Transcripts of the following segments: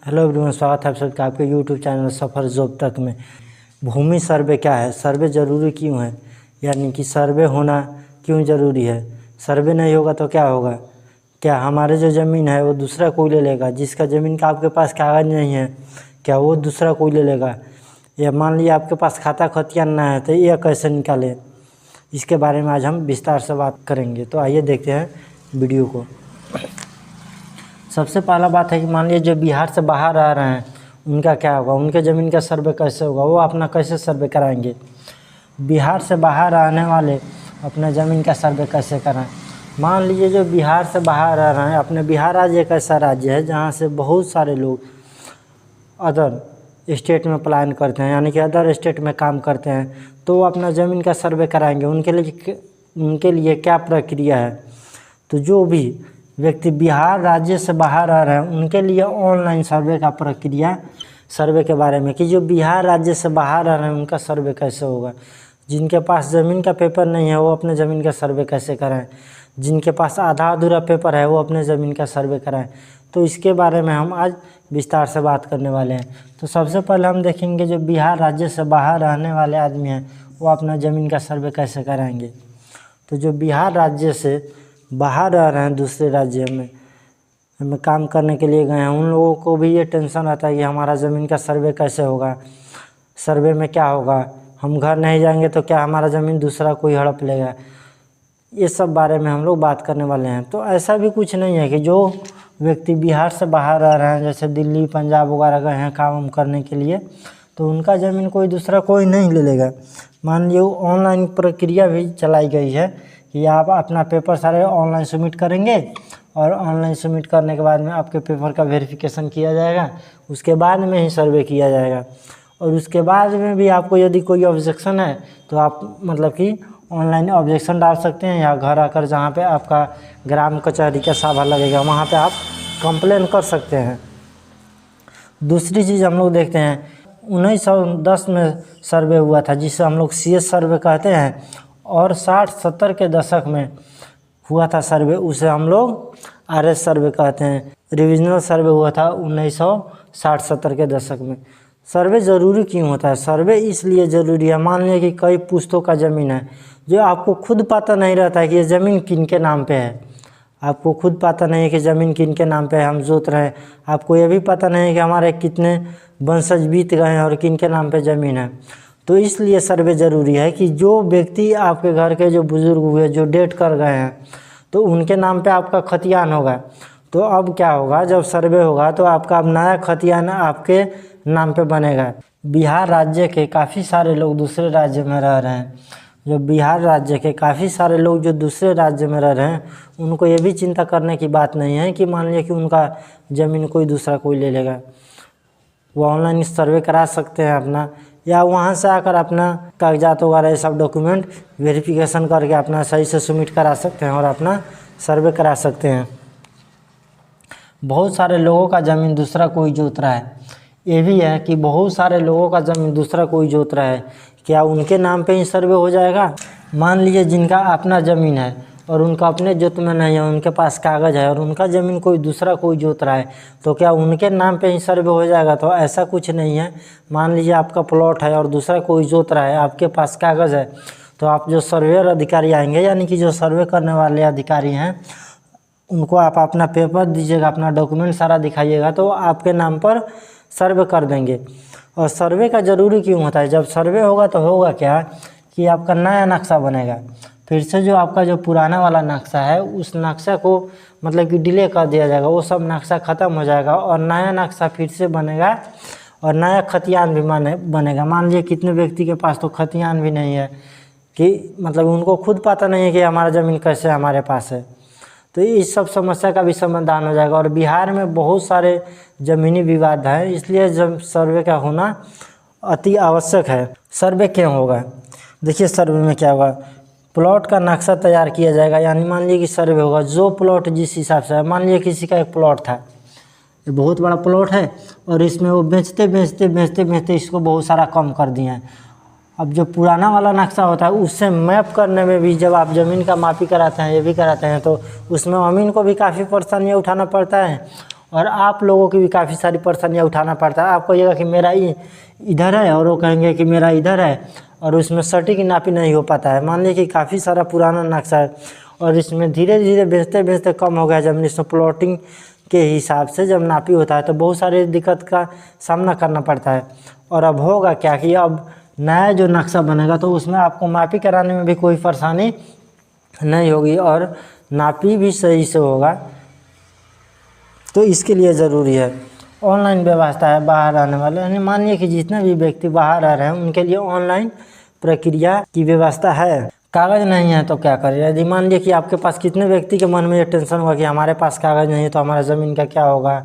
Hello everyone, स्वागत है आप सबका आपके यूट्यूब चैनल सफ़र जॉब तक में। भूमि सर्वे क्या है, सर्वे ज़रूरी क्यों है, यानी कि सर्वे होना क्यों ज़रूरी है। सर्वे नहीं होगा तो क्या होगा, क्या हमारे जो ज़मीन है वो दूसरा कोई ले लेगा। जिसका ज़मीन का आपके पास कागज़ नहीं है, क्या वो दूसरा कोई ले लेगा। या मान लीजिए आपके पास खाता खतियान ना है तो यह कैसे निकाले, इसके बारे में आज हम विस्तार से बात करेंगे। तो आइए देखते हैं वीडियो को। सबसे पहला बात है कि मान लीजिए जो बिहार से बाहर आ रहे हैं उनका क्या होगा, उनके ज़मीन का सर्वे कैसे होगा, वो अपना कैसे सर्वे कराएंगे। बिहार से बाहर आने वाले अपने ज़मीन का सर्वे कैसे कराएं। मान लीजिए जो बिहार से बाहर आ रहे हैं, अपने बिहार राज्य एक ऐसा राज्य है जहाँ से बहुत सारे लोग अदर स्टेट में पलायन करते हैं, यानी कि अदर स्टेट में काम करते हैं, तो वो अपना ज़मीन का सर्वे कराएंगे। उनके लिए क्या प्रक्रिया है, तो जो भी व्यक्ति बिहार राज्य से बाहर आ रहे हैं उनके लिए ऑनलाइन सर्वे का प्रक्रिया, सर्वे के बारे में कि जो बिहार राज्य से बाहर आ रहे हैं उनका सर्वे कैसे होगा। जिनके पास ज़मीन का पेपर नहीं है वो अपने ज़मीन का सर्वे कैसे कराएं, जिनके पास आधा अधूरा पेपर है वो अपने ज़मीन का सर्वे कराएं। तो इसके बारे में हम आज विस्तार से बात करने वाले हैं। तो सबसे पहले हम देखेंगे जो बिहार राज्य से बाहर रहने वाले आदमी हैं वो अपना ज़मीन का सर्वे कैसे कराएंगे। तो जो बिहार राज्य से बाहर रह रहे हैं, दूसरे राज्य में काम करने के लिए गए हैं, उन लोगों को भी ये टेंशन रहता है कि हमारा ज़मीन का सर्वे कैसे होगा, सर्वे में क्या होगा, हम घर नहीं जाएंगे तो क्या हमारा ज़मीन दूसरा कोई हड़प लेगा। ये सब बारे में हम लोग बात करने वाले हैं। तो ऐसा भी कुछ नहीं है कि जो व्यक्ति बिहार से बाहर रह रहे हैं, जैसे दिल्ली पंजाब वगैरह गए हैं काम करने के लिए, तो उनका ज़मीन कोई दूसरा कोई नहीं ले लेगा। मान लीजिए ऑनलाइन प्रक्रिया भी चलाई गई है कि आप अपना पेपर सारे ऑनलाइन सबमिट करेंगे और ऑनलाइन सबमिट करने के बाद में आपके पेपर का वेरिफिकेशन किया जाएगा, उसके बाद में ही सर्वे किया जाएगा। और उसके बाद में भी आपको यदि कोई ऑब्जेक्शन है तो आप मतलब कि ऑनलाइन ऑब्जेक्शन डाल सकते हैं, या घर आकर जहाँ पे आपका ग्राम कचहरी का साभा लगेगा वहाँ पे आप कंप्लेन कर सकते हैं। दूसरी चीज़ हम लोग देखते हैं 1910 में सर्वे हुआ था जिसे हम लोग CS सर्वे कहते हैं, और 60-70 के दशक में हुआ था सर्वे, उसे हम लोग RS सर्वे कहते हैं। रिविजनल सर्वे हुआ था 1960-70 के दशक में। सर्वे ज़रूरी क्यों होता है, सर्वे इसलिए ज़रूरी है, मान लीजिए कि कई पुश्तों का ज़मीन है जो आपको खुद पता नहीं रहता है कि ये ज़मीन किन के नाम पे है। आपको खुद पता नहीं है कि ज़मीन किन के नाम पे है, हम जोत रहे हैं, आपको ये भी पता नहीं है कि हमारे कितने वंशज बीत गए हैं और किन के नाम पे ज़मीन है। तो इसलिए सर्वे ज़रूरी है कि जो व्यक्ति आपके घर के जो बुज़ुर्ग हुए, जो डेट कर गए हैं, तो उनके नाम पे आपका खतियान होगा। तो अब क्या होगा, जब सर्वे होगा तो आपका अब नया खतियान आपके नाम पे बनेगा। बिहार राज्य के काफ़ी सारे लोग दूसरे राज्य में रह रहे हैं, जो बिहार राज्य के काफ़ी सारे लोग जो दूसरे राज्य में रह रहे हैं उनको ये भी चिंता करने की बात नहीं है कि मान लीजिए कि उनका ज़मीन कोई दूसरा कोई ले लेगा। वो ऑनलाइन सर्वे करा सकते हैं अपना, या वहाँ से आकर अपना कागजात वगैरह ये सब डॉक्यूमेंट वेरिफिकेशन करके अपना सही से सबमिट करा सकते हैं और अपना सर्वे करा सकते हैं। बहुत सारे लोगों का ज़मीन दूसरा कोई जोत रहा है, ये भी है कि बहुत सारे लोगों का ज़मीन दूसरा कोई जोत रहा है, क्या उनके नाम पे ही सर्वे हो जाएगा। मान लीजिए जिनका अपना ज़मीन है और उनका अपने जोत में नहीं है, उनके पास कागज़ है और उनका ज़मीन कोई दूसरा कोई जोत रहा है, तो क्या उनके नाम पे ही सर्वे हो जाएगा। तो ऐसा कुछ नहीं है। मान लीजिए आपका प्लॉट है और दूसरा कोई जोत रहा है, आपके पास कागज़ है, तो आप जो सर्वेयर अधिकारी आएंगे, यानी कि जो सर्वे करने वाले अधिकारी हैं, उनको आप अपना पेपर दीजिएगा, अपना डॉक्यूमेंट सारा दिखाइएगा, तो आपके नाम पर सर्वे कर देंगे। और सर्वे का ज़रूरी क्यों होता है, जब सर्वे होगा तो होगा क्या कि आपका नया नक्शा बनेगा। फिर से जो आपका जो पुराना वाला नक्शा है उस नक्शा को मतलब कि डिले कर दिया जाएगा, वो सब नक्शा ख़त्म हो जाएगा और नया नक्शा फिर से बनेगा और नया खतियान भी बनेगा। मान लीजिए कितने व्यक्ति के पास तो खतियान भी नहीं है, कि मतलब उनको खुद पता नहीं है कि हमारा ज़मीन कैसे हमारे पास है। तो इस सब समस्या का भी समाधान हो जाएगा। और बिहार में बहुत सारे ज़मीनी विवाद हैं, इसलिए जब सर्वे का होना अति आवश्यक है। सर्वे क्यों होगा, देखिए सर्वे में क्या होगा, प्लॉट का नक्शा तैयार किया जाएगा, यानी मान लीजिए कि सर्वे होगा, जो प्लॉट जिस हिसाब से है। मान लीजिए किसी का एक प्लॉट था, ये बहुत बड़ा प्लॉट है और इसमें वो बेचते इसको बहुत सारा कम कर दिए हैं। अब जो पुराना वाला नक्शा होता है उससे मैप करने में भी जब आप ज़मीन का मापी कराते हैं, ये भी कराते हैं, तो उसमें अमीन को भी काफ़ी परेशानियाँ उठाना पड़ता है और आप लोगों की भी काफ़ी सारी परेशानियाँ उठाना पड़ता है। आप कहिएगा कि मेरा इधर है और वो कहेंगे कि मेरा इधर है, और उसमें सटीक नापी नहीं हो पाता है। मान लीजिए कि काफ़ी सारा पुराना नक्शा है और इसमें धीरे धीरे बेचते बेचते कम हो गया जब इसमें प्लॉटिंग के हिसाब से जब नापी होता है तो बहुत सारे दिक्कत का सामना करना पड़ता है। और अब होगा क्या कि अब नया जो नक्शा बनेगा तो उसमें आपको मापी कराने में भी कोई परेशानी नहीं होगी और नापी भी सही से होगा। तो इसके लिए ज़रूरी है ऑनलाइन व्यवस्था है बाहर आने वाले, यानी मानिए कि जितने भी व्यक्ति बाहर आ रहे हैं उनके लिए ऑनलाइन प्रक्रिया की व्यवस्था है। कागज़ नहीं है तो क्या करें? यदि मान लीजिए कि आपके पास कितने व्यक्ति के मन में ये टेंशन होगा कि हमारे पास कागज़ नहीं है तो हमारा ज़मीन का क्या होगा।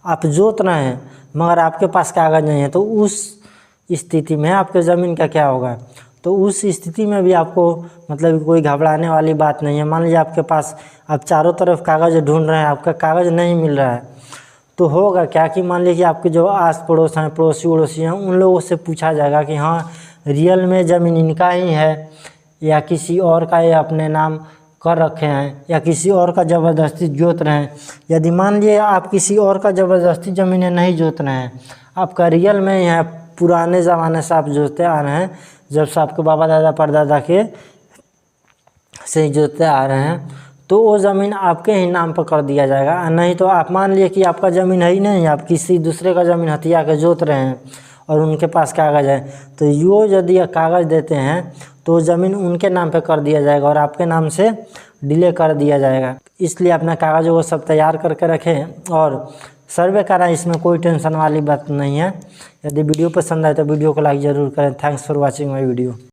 आप जोत रहे हैं मगर आपके पास कागज़ नहीं है तो उस स्थिति में आपके ज़मीन का क्या होगा। तो उस स्थिति में भी आपको मतलब कोई घबराने वाली बात नहीं है। मान लीजिए आपके पास आप चारों तरफ कागज़ ढूंढ रहे हैं, आपका कागज़ नहीं मिल रहा है, तो होगा क्या कि मान लीजिए आपके जो आस पड़ोस हैं, पड़ोसी वड़ोसी हैं, उन लोगों से पूछा जाएगा कि हाँ रियल में ज़मीन इनका ही है या किसी और का ये अपने नाम कर रखे हैं या किसी और का ज़बरदस्ती जोत रहे हैं। यदि मान लीजिए आप किसी और का ज़बरदस्ती ज़मीनें नहीं जोत रहे हैं, आपका रियल में ही है, पुराने ज़माने से आप जोतते आ रहे हैं, जब से आपके बाबा दादा परदादा के से ही जोतते आ रहे हैं, तो वो ज़मीन आपके ही नाम पर कर दिया जाएगा। नहीं तो आप मान लिए कि आपका ज़मीन है ही नहीं, आप किसी दूसरे का ज़मीन हथिया के जोत रहे हैं और उनके पास कागज़ है, तो यो यदि कागज़ देते हैं तो ज़मीन उनके नाम पे कर दिया जाएगा और आपके नाम से डिले कर दिया जाएगा। इसलिए अपना कागज़ों को सब तैयार करके रखें और सर्वे कराएं, इसमें कोई टेंशन वाली बात नहीं है। यदि वीडियो पसंद आए तो वीडियो को लाइक ज़रूर करें। Thanks for watching my video.